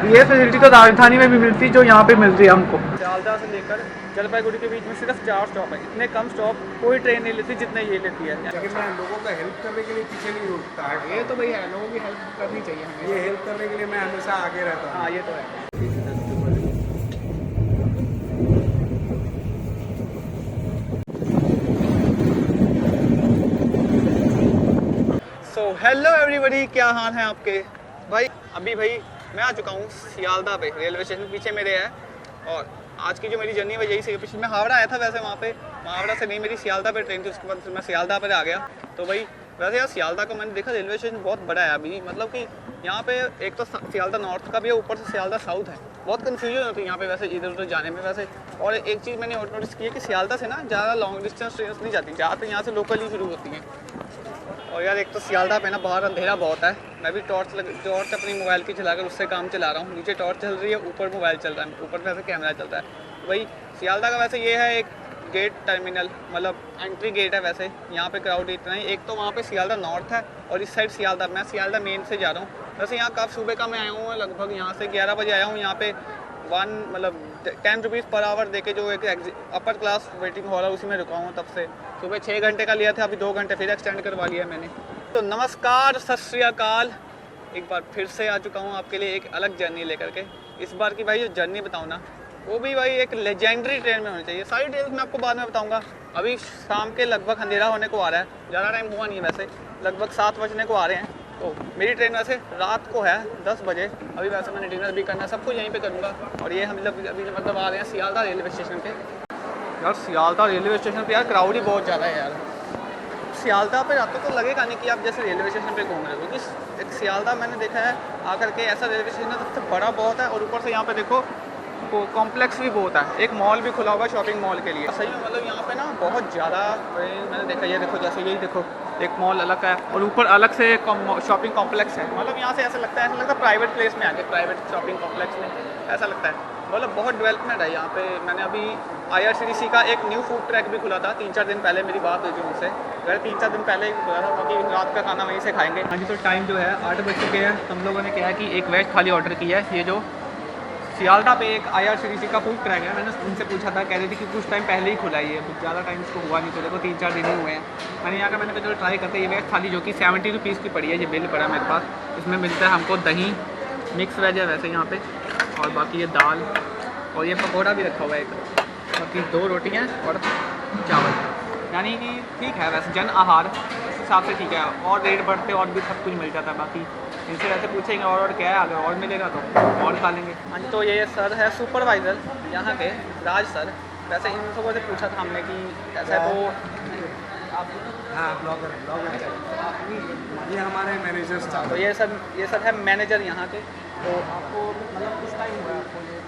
ये फैसिलिटी तो राजधानी में भी मिलती जो यहाँ पे मिल रही है हमको। सियालदह से लेकर जलपाईगुड़ी के बीच में सिर्फ 4 स्टॉप है। इतने कम स्टॉप कोई ट्रेन नहीं लेती जितने ये लेती है। लेकिन मैं लोगों का हेल्प करने के लिए पीछे नहीं रुकता। ये तो भाई है, लोगों की हेल्प करनी चाहिए हमें। ये हेल्प करने के लिए मैं हमेशा आगे रहता हूँ। हाँ ये तो है। सो हेलो एवरीबॉडी, क्या हाल है आपके भाई। अभी भाई मैं आ चुका हूँ सियालदह पे, रेलवे स्टेशन पीछे मेरे है। और आज की जो मेरी जर्नी है यही से पिछले मैं हावड़ा आया था, वैसे वहाँ पे हावड़ा से नहीं मेरी सियालदह पे ट्रेन थी, उसके बाद फिर मैं सियालदह पर आ गया। तो भाई वैसे यार सियालदह को मैंने देखा रेलवे स्टेशन बहुत बड़ा है अभी, मतलब कि यहाँ पे एक तो सियालदह नॉर्थ का भी है, ऊपर से सियालदह साउथ है। बहुत कन्फ्यूजन होती है यहाँ पे वैसे इधर उधर जाने में वैसे। और एक चीज़ मैंने और नोटिस की है कि सियालदह से ना ज़्यादा लॉन्ग डिस्टेंस ट्रेन नहीं जाती, ज़्यादातर यहाँ से लोकल ही शुरू होती हैं। और यार एक तो सियालदह पे ना बाहर अंधेरा बहुत है। मैं भी टॉर्च अपनी मोबाइल की चलाकर उससे काम चला रहा हूँ। नीचे टॉर्च चल रही है, ऊपर मोबाइल चल रहा है, ऊपर वैसे कैमरा चलता है। तो भाई सियालदह का वैसे ये है एक गेट टर्मिनल, मतलब एंट्री गेट है। वैसे यहाँ पे क्राउड इतना ही, एक तो वहाँ पे सियालदह नॉर्थ है और इस साइड सियालदह। मैं सियालदह मेन से जा रहा हूँ। वैसे यहाँ काफ़ी सुबह का मैं आया हूँ, लगभग यहाँ से 11 बजे आया हूँ। यहाँ पे 10 रुपीज़ पर आवर देके जो एक अपर क्लास वेटिंग हॉल है उसी में रुका हूँ तब से। सुबह 6 घंटे का लिया था, अभी 2 घंटे फिर एक्सटेंड करवा लिया मैंने। तो नमस्कार, सत श्री अकाल, एक बार फिर से आ चुका हूँ आपके लिए एक अलग जर्नी लेकर के। इस बार की भाई जो जर्नी बताऊँ ना, वो भी भाई एक लेजेंडरी ट्रेन में होनी चाहिए। सारी डिटेल्स मैं आपको बाद में बताऊँगा। अभी शाम के लगभग अंधेरा होने को आ रहा है, ज़्यादा टाइम हुआ नहीं है वैसे, लगभग 7 बजने को आ रहे हैं। तो मेरी ट्रेन वैसे रात को है 10 बजे। अभी वैसे मैंने डिनर भी करना है, सब कुछ यहीं पे करूँगा। और ये हम लोग अभी मतलब आ रहे हैं सियालदह रेलवे स्टेशन पे। यार सियालदह रेलवे स्टेशन पे यार क्राउड ही बहुत ज़्यादा है यार। सियालदह पे जाते तो लगेगा नहीं कि आप जैसे रेलवे स्टेशन पे घूम रहे हो, क्योंकि एक सियालदह मैंने देखा है आकर के ऐसा रेलवे स्टेशन है सबसे बड़ा बहुत है। और ऊपर से यहाँ पे देखो कॉम्प्लेक्स भी बहुत है, एक मॉल भी खुला हुआ है शॉपिंग मॉल के लिए। सही में मतलब यहाँ पे ना बहुत ज़्यादा मैंने देखा। ये देखो जैसे यही देखो एक मॉल अलग है और ऊपर अलग से शॉपिंग कॉम्प्लेक्स है। मतलब यहाँ से ऐसा लगता है प्राइवेट प्लेस में आके, प्राइवेट शॉपिंग कॉम्प्लेक्स में ऐसा लगता है। मतलब बहुत डेवलपमेंट है यहाँ पे। मैंने अभी IRCTC का एक न्यू फूड ट्रैक भी खुला था 3-4 दिन पहले, मेरी बात हुई थी उनसे। अगर 3-4 दिन पहले ही खुला था, क्योंकि रात का खाना वहीं से खाएंगे। हाँ जी, तो टाइम जो है 8 बज चुके हैं। हम लोगों ने क्या है कि एक वेज थाली ऑर्डर किया है। ये जो सियालदह पे एक IRCTC का फूड ट्रैक है, मैंने उनसे पूछा था, कह रही थी कि कुछ टाइम पहले ही खुला है ये, कुछ ज़्यादा टाइम इसको हुआ नहीं। तो देखो 3-4 दिन ही हुए हैं। मैंने यहाँ का मैंने कहा चलो ट्राई करते हैं। ये वेज थाली जो कि 70 रुपीज़ की पड़ी है, ये बिल पड़ा मेरे पास। इसमें मिलता है हमको दही, मिक्स वेज है वैसे यहाँ पे, और बाकी ये दाल और ये पकौड़ा भी रखा हुआ है एक, बाकी 2 रोटियाँ और चावल। यानी कि ठीक है वैसे, जन आहार इस हिसाब से ठीक है। और रेट बढ़ते और भी सब कुछ मिल जाता है। बाकी इनसे वैसे पूछेंगे और क्या है, अगर और मिलेगा तो और खा लेंगे। हाँ जी, तो ये सर है सुपरवाइज़र यहाँ के, राज सर। वैसे इन सबों से पूछा था हमने कि ऐसा तो आप, हाँ ब्लॉगर ये हमारे मैनेजर्स था। तो ये सर है मैनेजर यहाँ के। तो आपको मतलब किस टाइम हुआ है आपको ये?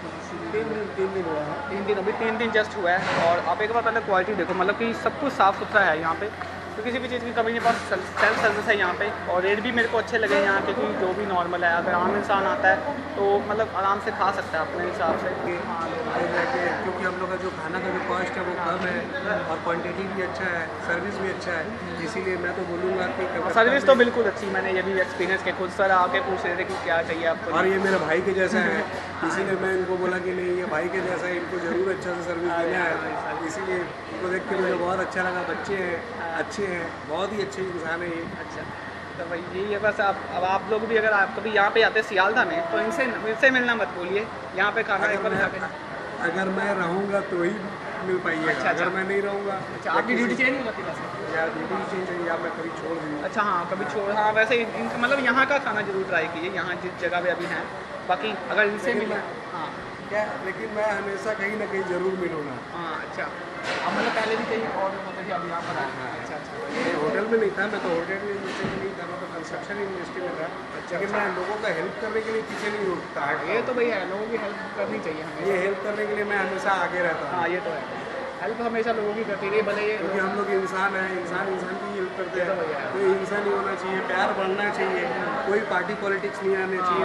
3 दिन हुआ है। 3 दिन, अभी 3 दिन जस्ट हुआ है। और आप एक बार पहले क्वालिटी देखो, मतलब कि सब कुछ साफ़ सुथरा है यहाँ पे, तो किसी भी चीज़ की कमी नहीं। पास सेल्फ सर्विस है यहाँ पे। और रेट भी मेरे को अच्छे लगे यहाँ के, क्योंकि जो भी नॉर्मल है, अगर आम इंसान आता है तो मतलब आराम से खा सकता है अपने हिसाब से। क्योंकि हम लोग का जो खाना का जो कॉस्ट है वो कम है और क्वांटिटी भी अच्छा है, सर्विस भी अच्छा है। इसीलिए मैं तो बोलूँगा कि सर्विस तो बिल्कुल अच्छी, मैंने ये भी एक्सपीरियंस के खुद सर आके पूछ रहे थे कि क्या चाहिए आपको। और ये मेरे भाई के जैसा है, इसीलिए मैं इनको बोला कि नहीं ये भाई के जैसा है, इनको ज़रूर अच्छा से सर्विस देना है। इसीलिए इनको देख के मुझे बहुत अच्छा लगा। बच्चे हैं, अच्छे हैं, बहुत ही अच्छे इंसान है ये। अच्छा, तो भाई यही है बस। अब आप लोग भी अगर आप कभी यहाँ पे आते सियालदह में तो इनसे मिलना मत भूलिए। यहाँ पे खाना एक बार खा के। अगर मैं रहूँगा तो ही मिल पाइएगा। अच्छा, अगर मैं नहीं रहूँगा, अच्छा, आपकी ड्यूटी चेंज नहीं होती वैसे? या ड्यूटी चेंज है या मैं कभी छोड़ दूँगा। अच्छा, हाँ कभी छोड़, हाँ वैसे इनका मतलब यहाँ का खाना जरूर ट्राई कीजिए, यहाँ जिस जगह पे अभी हैं। बाकी अगर इनसे मिला, हाँ क्या, लेकिन मैं हमेशा कहीं ना कहीं ज़रूर मिलूँगा। हाँ। अच्छा, अब मतलब पहले भी कहीं और होता है, अब यहाँ पर आया? अच्छा अच्छा। मैं होटल में नहीं था, मैं तो होटल इंडस्ट्री में नहीं था, मैं तो कंस्ट्रक्शन इंडस्ट्री में था। लेकिन मैं लोगों का हेल्प करने के लिए पीछे नहीं रुकता। ये तो भाई है, लोगों की हेल्प करनी चाहिए हमें। ये हेल्प करने के लिए मैं हमेशा आगे रहता हूँ। हाँ ये तो है, हेल्प हमेशा लोगों की करती रही, भले ये क्योंकि हम लोग इंसान हैं, इंसान की हेल्प करते हैं। कोई हिंसा नहीं होना चाहिए, प्यार बढ़ना चाहिए, कोई पार्टी पॉलिटिक्स नहीं आनी चाहिए,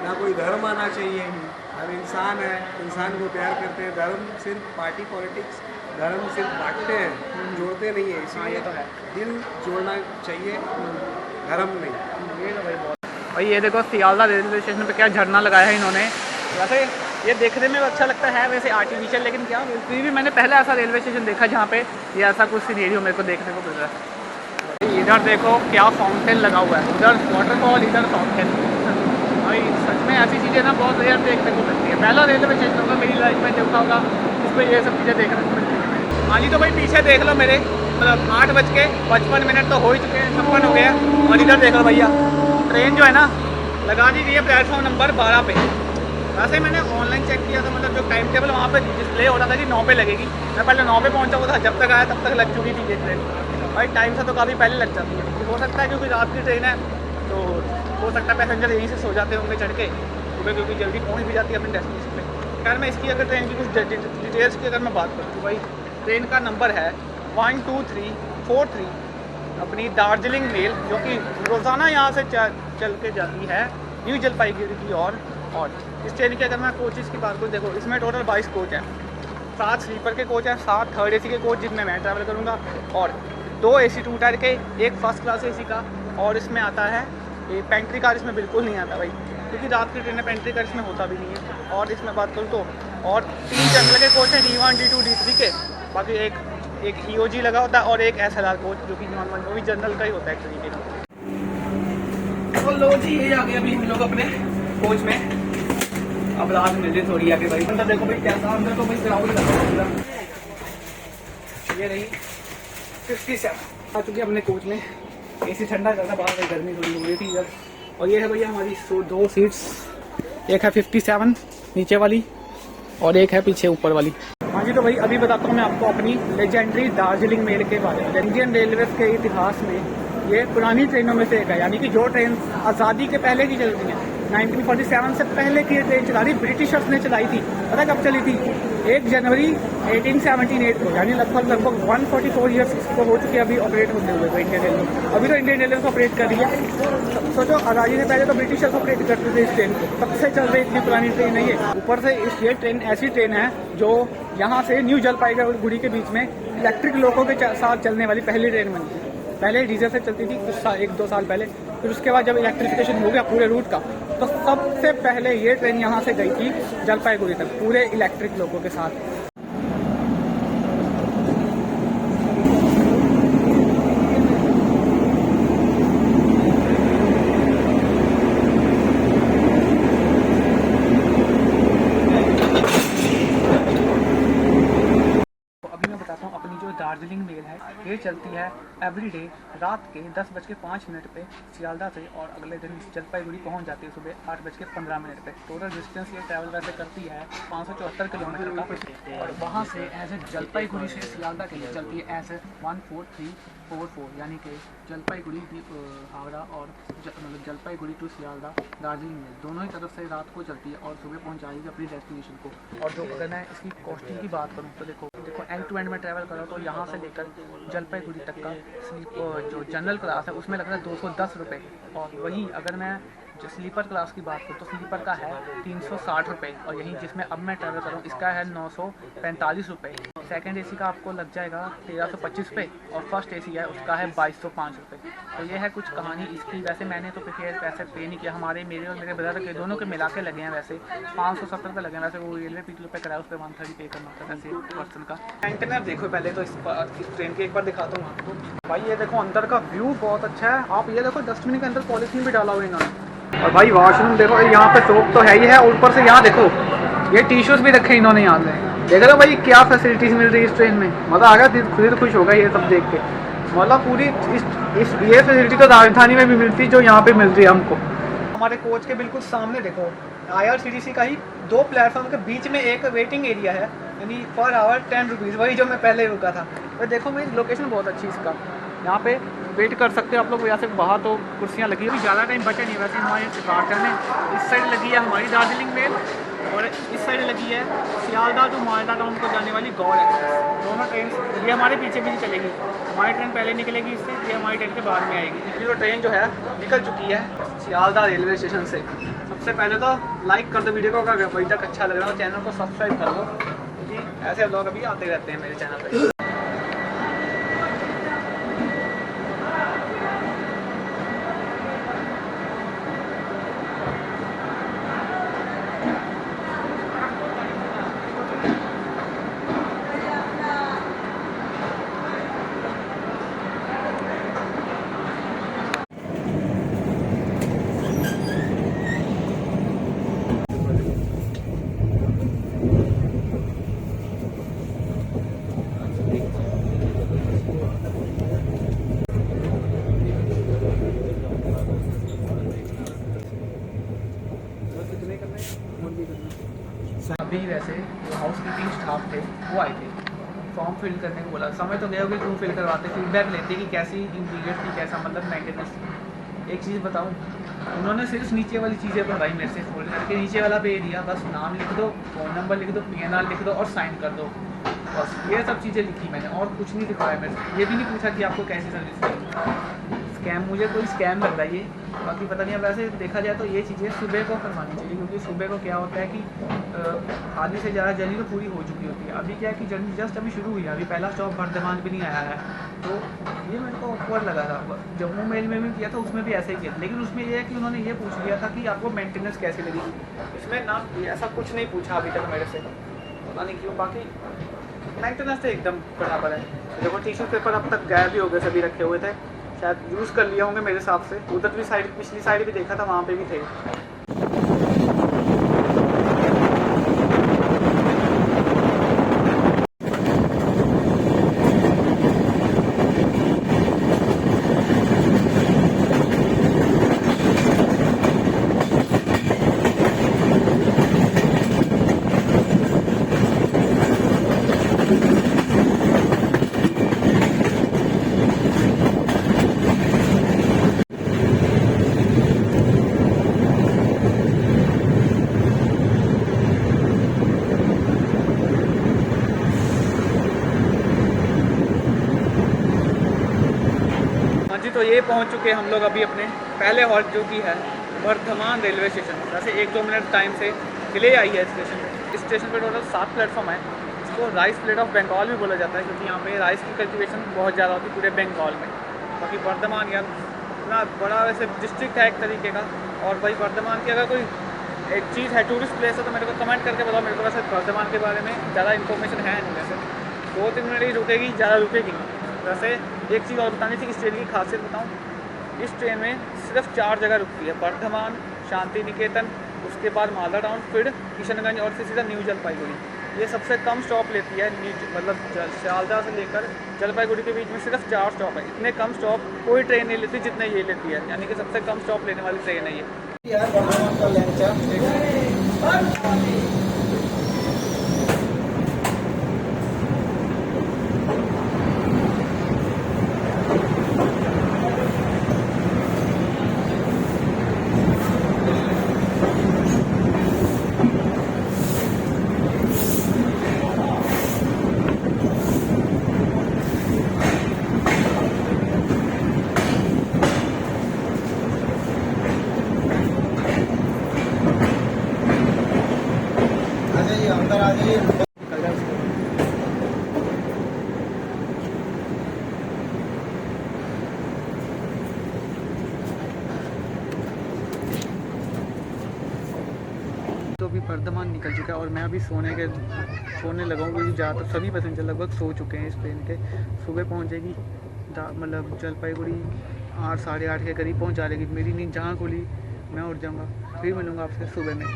ना कोई धर्म आना चाहिए। हम इंसान है, इंसान को प्यार करते हैं। धर्म सिर्फ पार्टी पॉलिटिक्स, धर्म सिर्फ बांटते हैं, जोड़ते नहीं है। हाँ ये तो है, दिल जोड़ना चाहिए, धर्म नहीं। ये तो भाई बहुत। भाई ये देखो सियालदा रेलवे स्टेशन पे क्या झरना लगाया है इन्होंने। वैसे ये देखने में अच्छा लगता है वैसे आर्टिफिशियल, लेकिन क्या फिर भी मैंने पहले ऐसा रेलवे स्टेशन देखा जहाँ पे ये ऐसा कुछ सीनेरियो मेरे को देखने को मिल रहा है। इधर देखो क्या फाउंटेन लगा हुआ है, उधर वाटरफॉल इधर फाउंटेन। भाई सच में ऐसी चीज़ें ना बहुत रेयर देखने को मिलती है। पहला रेलवे स्टेशन होगा मेरी लाइफ में देखा होगा जिस पर ये सब चीज़ें देखने को मिलती है। हाँ जी, तो भाई पीछे देख लो मेरे, मतलब 8:55 तो हो ही चुके हैं, 56 हो गया। और इधर देख लो भैया ट्रेन जो है ना लगा दी गई है प्लेटफॉर्म नंबर 12 पे। वैसे मैंने ऑनलाइन चेक किया था, मतलब जो टाइम टेबल वहाँ पे डिस्प्ले हो रहा था कि 9 पे लगेगी। मैं पहले 9 पे पहुँचा हुआ था, जब तक आया तब तक लग चुकी थी ये ट्रेन। भाई टाइम से तो काफ़ी पहले लग जाती है। हो सकता है क्योंकि रात की ट्रेन है तो हो सकता है पैसेंजर यहीं से सो जाते होंगे चढ़ के सुबह, क्योंकि जल्दी पहुँच भी जाती है अपने डेस्टिनेशन पे। खैर मैं इसकी अगर ट्रेन की कुछ डिटेल्स की अगर मैं बात करूँ तो भाई ट्रेन का नंबर है 12343 अपनी दार्जिलिंग मेल, जो कि रोज़ाना यहाँ से चल के जाती है न्यू जलपाईगुड़ी की ओर। और इस ट्रेन की अगर मैं कोचेज़ की बात करूँ, देखो इसमें टोटल 22 कोच हैं, 7 स्लीपर के कोच हैं, 7 थर्ड एसी के कोच जिनमें मैं ट्रैवल करूँगा, और 2 AC 2 टायर के, एक फर्स्ट क्लास AC का। और इसमें आता है ये पेंट्री कार, इसमें बिल्कुल नहीं आता भाई, क्योंकि रात की ट्रेन में पेंट्री कार इसमें होता भी नहीं है। और इसमें बात करूँ तो और 3 जनरल के कोच हैं, D1 D2 D3 के, बाकी एक EOG लगा होता है और एक SLR कोच जो कि नॉर्मल वो भी जनरल का ही होता है एक तरीके का। तो लो जी ये आ गए अभी हम लोग अपने कोच में। अब रात मिल रही थोड़ी आगे भाई, अंदर देखो भाई कैसा, अंदर तो भाई क्राउड लगा हुआ है। ये रही 57 आ चुकी है अपने कोच में। AC ठंडा करता, बाहर में गर्मी थोड़ी हो रही थी इधर। और ये है भैया हमारी 2 सीट्स, एक है 57 नीचे वाली और एक है पीछे ऊपर वाली। हाँ जी, तो भाई अभी बताता हूँ मैं आपको अपनी लेजेंडरी दार्जिलिंग मेल के बारे में। इंडियन रेलवे के इतिहास में ये पुरानी ट्रेनों में से एक है, यानी कि जो ट्रेन आज़ादी के पहले की चल रही है। 1947 से पहले की ये ट्रेन चला रही, ब्रिटिशर्स ने चलाई थी। पता कब चली थी? 1 जनवरी 1878 को, यानी लगभग 144 ईयर्स को हो चुके अभी ऑपरेट होते हुए इंडियन रेलवे। अभी तो इंडियन रेलवे को ऑपरेट कर रही है। सोचो आज़ादी से पहले तो ब्रिटिशर्स ऑपरेट करते थे इस ट्रेन को, तब से चल रही इतनी पुरानी ट्रेन है ये। ऊपर से ये ट्रेन ऐसी ट्रेन है जो यहाँ से न्यू जलपाईगुड़ी के बीच में इलेक्ट्रिक लोको के साथ चलने वाली पहली ट्रेन बनी थी। पहले डीजल से चलती थी कुछ 1-2 साल पहले, फिर उसके बाद जब इलेक्ट्रिफिकेशन हो गया पूरे रूट का, तो सबसे पहले ये ट्रेन यहाँ से गई थी जलपाईगुड़ी तक पूरे इलेक्ट्रिक लोगों के साथ। दार्जिलिंग मेल है, ये चलती है एवरीडे रात के 10:05 पे सियालदा से, और अगले दिन जलपाईगुड़ी पहुंच जाती है सुबह 8:15 पे। टोटल डिस्टेंस ये ट्रैवल वैसे करती है 574 किलोमीटर का। और वहां से ऐसे जलपाईगुड़ी से सियालदा के लिए चलती है ऐसे 14344, यानी कि जलपाईगुड़ी हावड़ा और मतलब जलपाईगुड़ी टू सियालदा दार्जिलिंग मेल दोनों ही तरफ से रात को चलती है और सुबह पहुँच जाएगी अपनी डेस्टिनेशन को। और जो अगर मैं इसकी कॉस्टिंग की बात करूँ तो देखो एंड टू एंड में ट्रैवल करो तो यहाँ से लेकर जलपाईगुड़ी तक का जो जनरल क्लास है उसमें लग रहा है 210 रुपये। और वहीं अगर मैं जो स्लीपर क्लास की बात करूँ तो स्लीपर का है 360 रुपये, और यहीं जिसमें अब मैं ट्रैवल करूँ इसका है 945 रुपये। सेकेंड AC का आपको लग जाएगा 1325 रुपये, और फर्स्ट AC है उसका है 2205 रुपये। तो ये है कुछ कहानी इसकी। वैसे मैंने तो फिर पैसे पे नहीं किया, मेरे और मेरे ब्रदर के दोनों के मिला के लगे हैं वैसे 570 रुपये लगे हैं। वैसे वो रेलवे पीटीओ पे कराया, उस पर 130 पे करना था वैसे पर्सन का। एंटेनर देखो पहले तो इस ट्रेन के एक बार दिखाता हूँ आपको। भाई ये देखो अंदर का व्यू बहुत अच्छा है। आप ये देखो डस्टबिन के अंदर पॉलिथीन भी डाला हुआ है इन्होंने। और भाई वॉशरूम देखो, यहाँ पे सोप तो है ही है, ऊपर से यहाँ देखो ये टिश्यूज भी रखे इन्होंने यहाँ से। देख रहे हो भाई क्या फैसिलिटीज मिल रही है इस ट्रेन में, मज़ा आ गया, खुद खुश होगा ये सब देख के। मतलब पूरी ये फैसिलिटी तो राजधानी में भी मिलती है जो यहाँ पे मिल रही है हमको। हमारे कोच के बिल्कुल सामने देखो IRCTC का ही 2 प्लेटफॉर्म के बीच में एक वेटिंग एरिया है, यानी पर आवर 10 रुपीज़, वही जो मैं पहले रुका था। तो देखो भाई लोकेशन बहुत अच्छी इसका, यहाँ पे वेट कर सकते हो आप लोग। वैसे बाहर तो कुर्सियाँ लगी हुई, ज़्यादा टाइम बचा नहीं वैसे हमारे बाहर चलने। इस साइड लगी है हमारी दार्जिलिंग मेल और इस साइड लगी है सियालदा टू मालदा टाउन को जाने वाली गौड़ एक्सप्रेस। दोनों ट्रेन ये हमारे पीछे पीछे चलेगी। हमारी ट्रेन पहले निकलेगी इससे, ये हमारी ट्रेन के बाद में आएगी। ये तो ट्रेन जो है निकल चुकी है सियालदा रेलवे स्टेशन से। सबसे पहले तो लाइक कर दो वीडियो को, अगर अभी तक अच्छा लग रहा है चैनल को सब्सक्राइब कर लो, क्योंकि ऐसे लोग अभी आते रहते हैं मेरे चैनल पर। भी करना। अभी वैसे जो हाउस कीपिंग स्टाफ थे वो आए थे, फॉर्म फिल करने को बोला। समय तो गया कि क्यों फिल करवाते, फीडबैक लेते कि कैसी इंटीरियर थी, कैसा मतलब मेंटेनेंस थी। एक चीज़ बताऊँ, उन्होंने सिर्फ नीचे वाली चीज़ें बनवाई मेरे से, फोल्ड करके नीचे वाला पे दिया, बस नाम लिख दो, फ़ोन नंबर लिख दो, PNR लिख दो और साइन कर दो, बस ये सब चीज़ें लिखी मैंने और कुछ नहीं लिखवाया मेरे से। ये भी नहीं पूछा कि आपको कैसी सर्विस चाहिए। स्कैम, मुझे कोई स्कैम लग रहा है ये, बाकी पता नहीं। अब वैसे देखा जाए तो ये चीज़ें सुबह को करवानी चाहिए, क्योंकि सुबह को क्या होता है कि आधी से ज़्यादा जर्नी तो पूरी हो चुकी होती है। अभी क्या है कि जर्नी जस्ट अभी शुरू हुई है, अभी पहला स्टॉप वर्धमान भी नहीं आया है, तो ये मेरे को ऑकवर्ड लगा था। जम्मू मेल में भी किया था, उसमें भी ऐसे ही किया था, लेकिन उसमें ये है कि उन्होंने ये पूछ लिया था कि आपको मेंटेनेंस कैसी लगी। इसमें ना ऐसा कुछ नहीं पूछा अभी तक मेरे से, पता नहीं क्यों। बाकी मेंटेनेंस तो एकदम बराबर है। देखो टिश्यू पेपर अब तक गायब भी हो गए, सभी रखे हुए थे, शायद यूज़ कर लिया होंगे मेरे हिसाब से। उधर भी साइड, पिछली साइड भी देखा था, वहाँ पे भी थे। हाँ जी, तो ये पहुंच चुके हम लोग अभी अपने पहले हॉल्ट, जो कि है वर्धमान रेलवे स्टेशन। वैसे 1-2 मिनट टाइम से डिले आई है स्टेशन पे। इस स्टेशन पे टोटल 7 प्लेटफॉर्म है। इसको राइस प्लेट ऑफ बंगाल भी बोला जाता है, क्योंकि यहाँ पे राइस की कल्टीवेशन बहुत ज़्यादा होती है पूरे बंगाल में। बाकी वर्धमान यार इतना बड़ा वैसे डिस्ट्रिक्ट है एक तरीके का। और भाई वर्धमान की अगर कोई एक चीज़ है, टूरिस्ट प्लेस है, तो मेरे को कमेंट करके बताओ। मेरे को वैसे वर्धमान के बारे में ज़्यादा इन्फॉर्मेशन है नहीं, वैसे 2-3 मिनट ही रुकेगी, ज़्यादा रुकेगी नहीं। वैसे एक चीज़ और बतानी थी, इस ट्रेन की खासियत बताऊँ। इस ट्रेन में सिर्फ 4 जगह रुकती है, वर्धमान, शांति निकेतन, उसके बाद मालदा टाउन, फिर किशनगंज और फिर सीधा न्यू जलपाईगुड़ी। ये सबसे कम स्टॉप लेती है, मतलब सियालदह से लेकर जलपाईगुड़ी के बीच में सिर्फ 4 स्टॉप है। इतने कम स्टॉप कोई ट्रेन नहीं लेती जितने ये लेती है, यानी कि सबसे कम स्टॉप लेने वाली ट्रेन है ये। वर्धमान का लैंचा तो अभी वर्धमान निकल चुका है और मैं अभी सोने लगा हूँ, क्योंकि ज़्यादातर सभी पैसेंजर लगभग सो चुके हैं इस ट्रेन के। सुबह पहुँचेगी, मतलब जलपाईगुड़ी 8, साढ़े 8 के करीब पहुँच जाएगी। मेरी नींद जहाँ खुली मैं उठ जाऊँगा, फिर मिलूँगा आपसे सुबह में।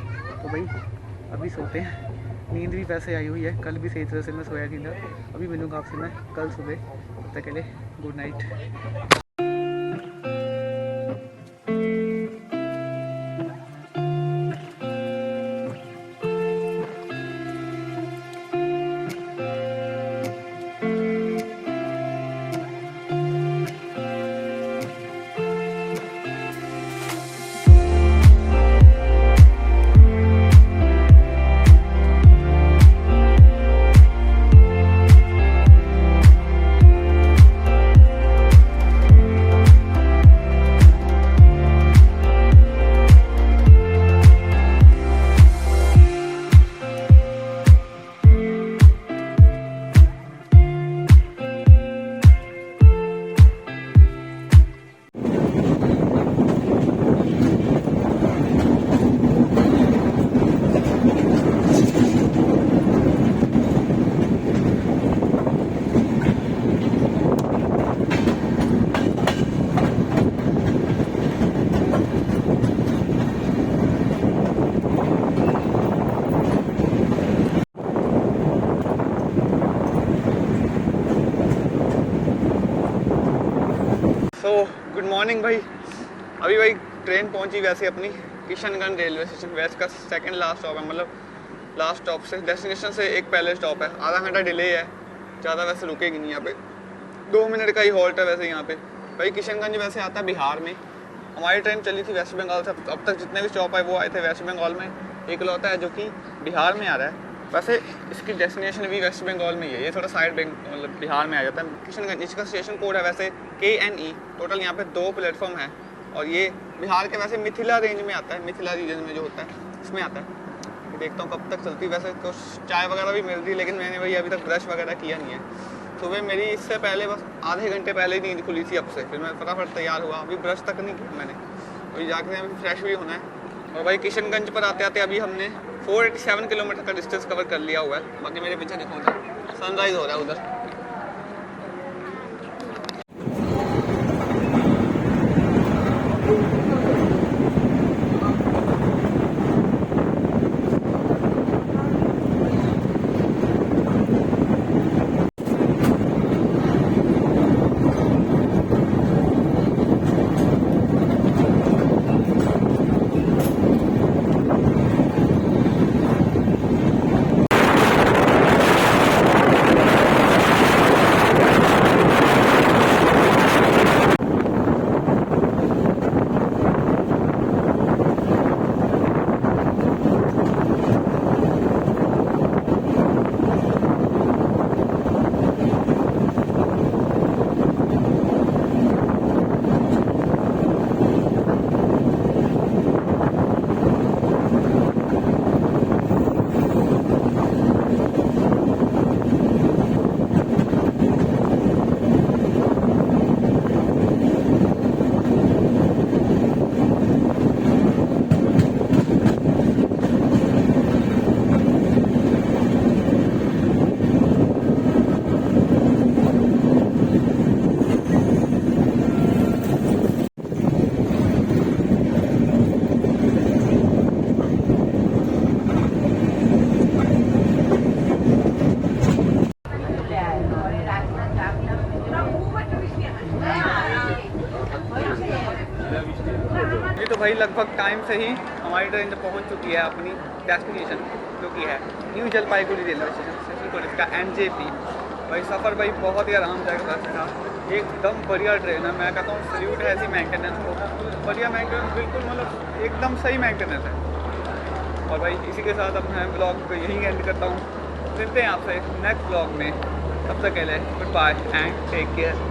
तो भाई अभी सोते हैं, नींद भी वैसे आई हुई है, कल भी सही तरह से मैं सोया नहीं था। अभी मिलूँगा आपसे मैं कल सुबह, तब तक के लिए गुड नाइट। गुड मॉर्निंग भाई। अभी भाई ट्रेन पहुंची वैसे अपनी, किशनगंज रेलवे स्टेशन वेस्ट का सेकंड लास्ट स्टॉप है, मतलब लास्ट स्टॉप से डेस्टिनेशन से एक पहले स्टॉप है। आधा घंटा डिले है, ज़्यादा वैसे रुकेगी नहीं यहाँ पे, 2 मिनट का ही हॉल्ट है वैसे यहाँ पे। भाई किशनगंज वैसे आता है बिहार में, हमारी ट्रेन चली थी वेस्ट बंगाल से, अब तक जितने भी स्टॉप है वो आए थे वेस्ट बंगाल में, एक लौता है जो कि बिहार में आ रहा है। वैसे इसकी डेस्टिनेशन भी वेस्ट बंगाल में ही है, ये थोड़ा साइड मतलब बिहार में आ जाता है। किशनगंज इसका स्टेशन कोड है वैसे KNE। टोटल यहाँ पे 2 प्लेटफॉर्म है और ये बिहार के वैसे मिथिला रेंज में आता है, मिथिला रीजन में जो होता है इसमें आता है। देखता हूँ कब तक चलती है। वैसे कुछ चाय वगैरह भी मिल रही है, लेकिन मैंने वही अभी तक ब्रश वगैरह किया नहीं है। सुबह मेरी इससे पहले बस आधे घंटे पहले ही नींद खुली थी अब से, फिर मैं फटाफट तैयार हुआ, अभी ब्रश तक नहीं किया मैंने, अभी जाकर अभी फ्रेश भी होना है। और भाई किशनगंज पर आते आते अभी हमने 487 किलोमीटर का डिस्टेंस कवर कर लिया हुआ है। बाकी मेरे पीछे देखो उधर सनराइज हो रहा है उधर। ये तो भाई लगभग टाइम से ही हमारी ट्रेन जब पहुंच चुकी है अपनी डेस्टिनेशन, जो कि है न्यू जलपाईगुड़ी रेलवे स्टेशन को, इसका NJP। भाई सफ़र भाई बहुत ही आरामदायक था, एकदम बढ़िया ट्रेन है। मैं कहता हूँ सल्यूट है ऐसी मेंटेनेंस को, बढ़िया मेंटेनेंस, बिल्कुल मतलब एकदम सही मेंटेनेंस है। और भाई इसी के साथ अब मैं ब्लॉग को यहीं एंड करता हूँ। मिलते हैं आपसे नेक्स्ट ब्लॉग में, तब तक के लिए goodbye and take care.